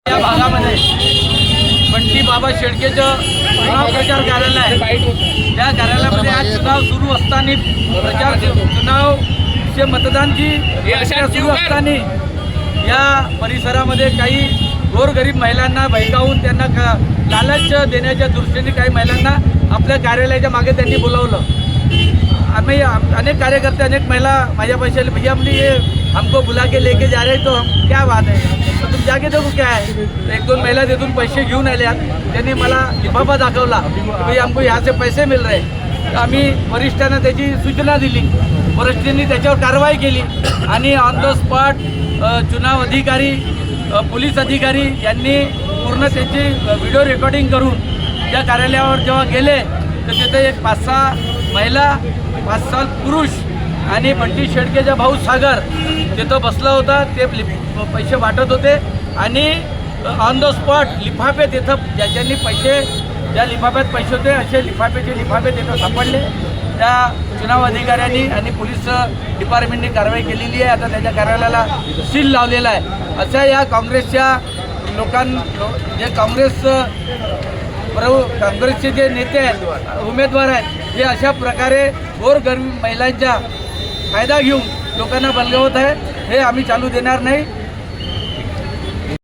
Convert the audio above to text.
या भागामध्ये बंटी बाबा शेळकेचं चुनाव प्रचार कार्यालय आहे। त्या कार्यालयामध्ये आज चुनाव सुरू असताना चुनावचे मतदानची प्रक्रिया सुरू असताना या परिसरामध्ये काही गोरगरीब महिलांना भडकावून त्यांना लालच देण्याच्या दृष्टीने काही महिलांना आपल्या कार्यालयाच्या मागे त्यांनी बोलावलं। आम्ही अनेक कार्यकर्ते अनेक महिला माझ्या पैसे भैया हमने ये हमको बुला के लेके जा रहे तो हम क्या बात है तो तुम जाके देखो क्या है। तो एक दोन महिला तिथून पैसे घेऊन आल्या, त्यांनी मला लिफाफा दाखवला भाई हमको यहाँ से पैसे मिल रहे। तर आम्ही वरिष्ठांना त्याची सूचना दिली, वरिष्ठांनी त्याच्यावर कारवाई केली आणि ऑन द स्पॉट चुनाव अधिकारी पोलीस अधिकारी यांनी पूर्ण त्याची व्हिडिओ रेकॉर्डिंग करून त्या कार्यालयावर जेव्हा गेले तर तिथे एक 5-6 महिला 5-6 पुरुष आणि बंटी शेळकेचा भाऊ सागर तिथं बसला होता। ते पैसे वाटत होते आणि ऑन द स्पॉट लिफाफे तिथं ज्याच्यांनी पैसे ज्या लिफाफ्यात पैसे होते असे लिफाफे तिथं सापडले। त्या चुनाव अधिकाऱ्यांनी आणि पोलीस डिपार्टमेंटने कारवाई केलेली आहे। आता त्याच्या कार्यालयाला सील लावलेला आहे। अशा या काँग्रेसच्या जे काँग्रेसचे जे नेते आहेत उमेदवार आहेत हे अशा प्रकारे गोरगरीब महिलांचा फायदा घेऊन लोकांना बलगवत आहे। हे आम्ही चालू देणार नाही।